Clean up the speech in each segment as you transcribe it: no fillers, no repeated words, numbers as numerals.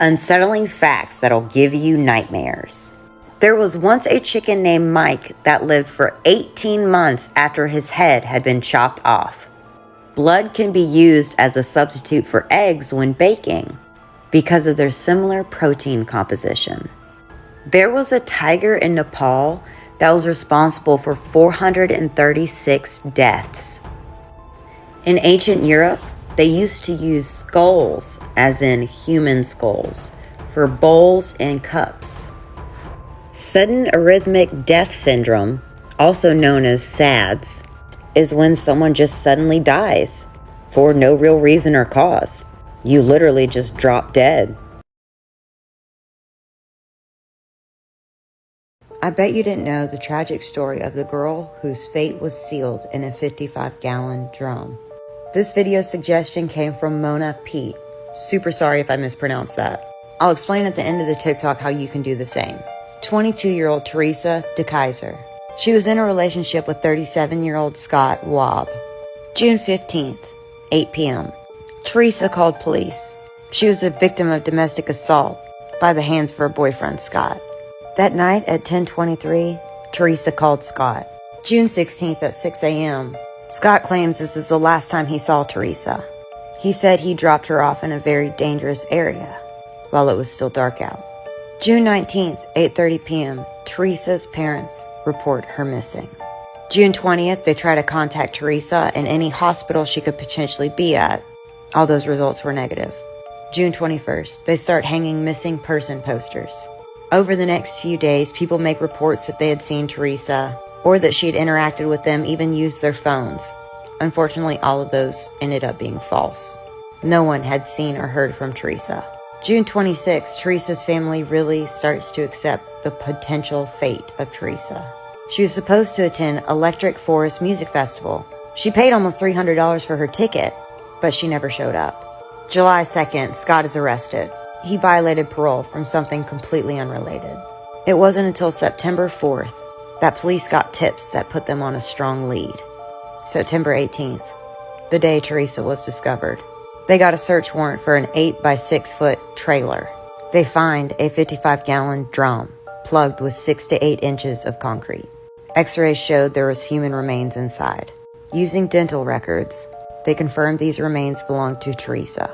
Unsettling facts that'll give you nightmares. There was once a chicken named Mike that lived for 18 months after his head had been chopped off. Blood can be used as a substitute for eggs when baking because of their similar protein composition. There was a tiger in Nepal that was responsible for 436 deaths. In ancient Europe, they used to use skulls, as in human skulls, for bowls and cups. Sudden arrhythmic death syndrome, also known as SADS, is when someone just suddenly dies for no real reason or cause. You literally just drop dead. I bet you didn't know the tragic story of the girl whose fate was sealed in a 55-gallon drum. This video suggestion came from Mona Pete. Super sorry if I mispronounced that. I'll explain at the end of the TikTok how you can do the same. 22-year-old Teresa de Kaiser. She was in a relationship with 37-year-old Scott Wabb. June 15th, 8 p.m. Teresa called police. She was a victim of domestic assault by the hands of her boyfriend, Scott. That night at 10:23, Teresa called Scott. June 16th at 6 a.m., Scott claims this is the last time he saw Teresa. He said he dropped her off in a very dangerous area while it was still dark out. June 19th, 8:30 p.m., Teresa's parents report her missing. June 20th, they try to contact Teresa in any hospital she could potentially be at. All those results were negative. June 21st, they start hanging missing person posters. Over the next few days, people make reports that they had seen Teresa or that she had interacted with them, even used their phones. Unfortunately, all of those ended up being false. No one had seen or heard from Teresa. June 26th, Teresa's family really starts to accept the potential fate of Teresa. She was supposed to attend Electric Forest Music Festival. She paid almost $300 for her ticket, but she never showed up. July 2nd, Scott is arrested. He violated parole from something completely unrelated. It wasn't until September 4th that police got tips that put them on a strong lead. September 18th, the day Teresa was discovered. They got a search warrant for an 8 by 6 foot trailer. They find a 55-gallon drum plugged with 6 to 8 inches of concrete. X-rays showed there was human remains inside. Using dental records, they confirmed these remains belonged to Teresa.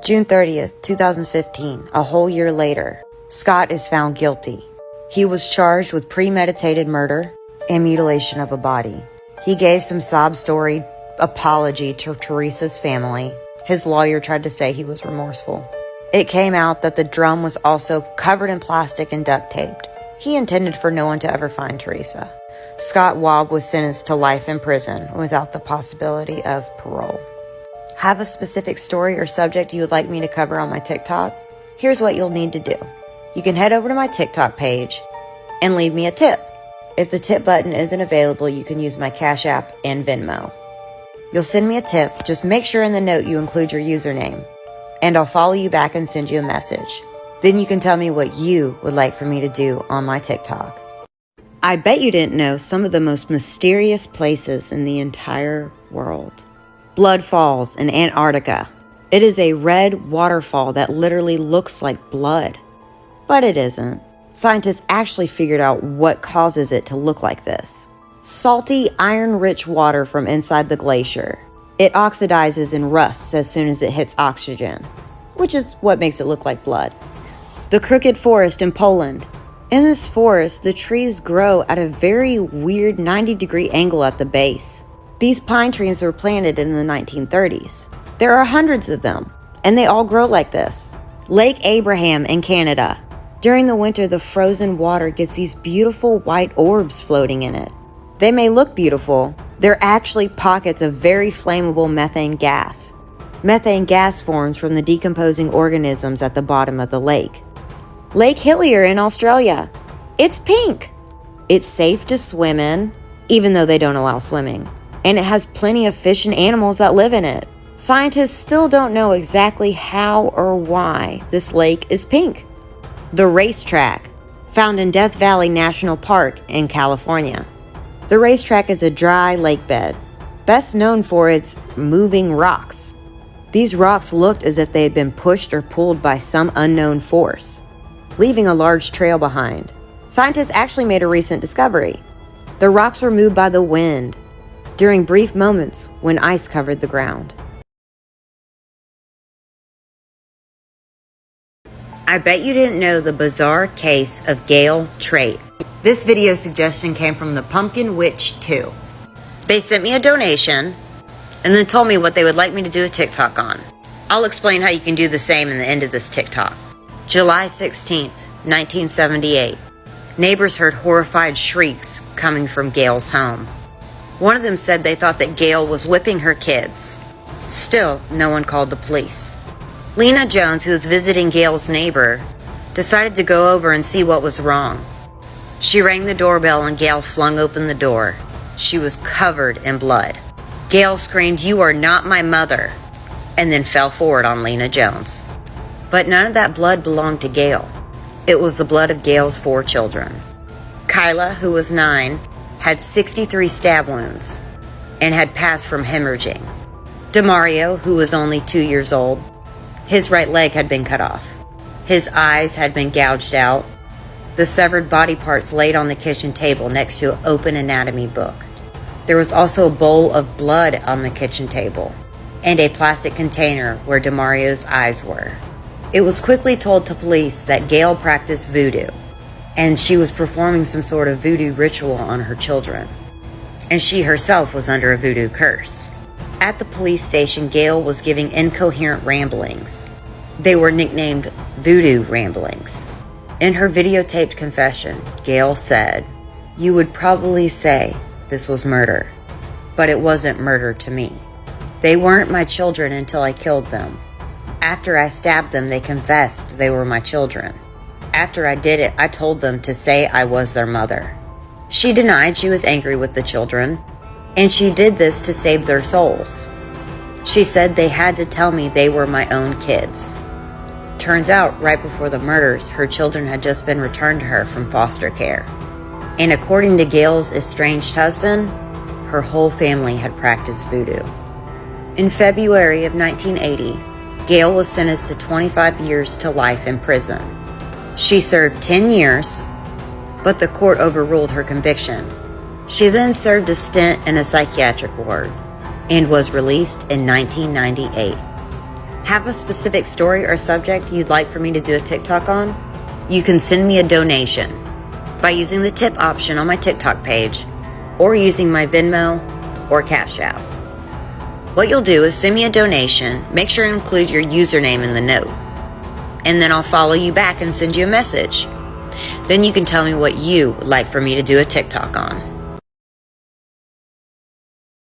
June 30th, 2015, a whole year later, Scott is found guilty. He was charged with premeditated murder and mutilation of a body. He gave some sob story apology to Teresa's family. His lawyer tried to say he was remorseful. It came out that the drum was also covered in plastic and duct taped. He intended for no one to ever find Teresa. Scott Wabb was sentenced to life in prison without the possibility of parole. Have a specific story or subject you would like me to cover on my TikTok? Here's what you'll need to do. You can head over to my TikTok page and leave me a tip. If the tip button isn't available, you can use my Cash App and Venmo. You'll send me a tip. Just make sure in the note you include your username, and I'll follow you back and send you a message. Then you can tell me what you would like for me to do on my TikTok. I bet you didn't know some of the most mysterious places in the entire world. Blood Falls in Antarctica. It is a red waterfall that literally looks like blood. But it isn't. Scientists actually figured out what causes it to look like this. Salty, iron-rich water from inside the glacier. It oxidizes and rusts as soon as it hits oxygen, which is what makes it look like blood. The Crooked Forest in Poland. In this forest, the trees grow at a very weird 90-degree angle at the base. These pine trees were planted in the 1930s. There are hundreds of them, and they all grow like this. Lake Abraham in Canada. During the winter, the frozen water gets these beautiful white orbs floating in it. They may look beautiful. They're actually pockets of very flammable methane gas. Methane gas forms from the decomposing organisms at the bottom of the lake. Lake Hillier in Australia. It's pink. It's safe to swim in, even though they don't allow swimming. And it has plenty of fish and animals that live in it. Scientists still don't know exactly how or why this lake is pink. The Racetrack, found in Death Valley National Park in California. The Racetrack is a dry lake bed, best known for its moving rocks. These rocks looked as if they had been pushed or pulled by some unknown force, leaving a large trail behind. Scientists actually made a recent discovery. The rocks were moved by the wind during brief moments when ice covered the ground. I bet you didn't know the bizarre case of Gail Trait. This video suggestion came from the Pumpkin Witch 2. They sent me a donation and then told me what they would like me to do a TikTok on. I'll explain how you can do the same in the end of this TikTok. July 16th, 1978. Neighbors heard horrified shrieks coming from Gail's home. One of them said they thought that Gail was whipping her kids. Still, no one called the police. Lena Jones, who was visiting Gail's neighbor, decided to go over and see what was wrong. She rang the doorbell and Gail flung open the door. She was covered in blood. Gail screamed, "You are not my mother," and then fell forward on Lena Jones. But none of that blood belonged to Gail. It was the blood of Gail's 4 children. Kyla, who was 9, had 63 stab wounds and had passed from hemorrhaging. Demario, who was only 2 years old, his right leg had been cut off. His eyes had been gouged out. The severed body parts laid on the kitchen table next to an open anatomy book. There was also a bowl of blood on the kitchen table and a plastic container where Demario's eyes were. It was quickly told to police that Gail practiced voodoo, and she was performing some sort of voodoo ritual on her children, and she herself was under a voodoo curse. At the police station, Gail was giving incoherent ramblings. They were nicknamed voodoo ramblings. In her videotaped confession, Gail said, "You would probably say this was murder, but it wasn't murder to me. They weren't my children until I killed them. After I stabbed them, they confessed they were my children. After I did it, I told them to say I was their mother." She denied she was angry with the children, and she did this to save their souls. She said they had to tell me they were my own kids. Turns out, right before the murders, her children had just been returned to her from foster care. And according to Gail's estranged husband, her whole family had practiced voodoo. In February of 1980, Gail was sentenced to 25 years to life in prison. She served 10 years, but the court overruled her conviction. She then served a stint in a psychiatric ward and was released in 1998. Have a specific story or subject you'd like for me to do a TikTok on? You can send me a donation by using the tip option on my TikTok page or using my Venmo or Cash App. What you'll do is send me a donation, make sure to include your username in the note, and then I'll follow you back and send you a message. Then you can tell me what you would like for me to do a TikTok on.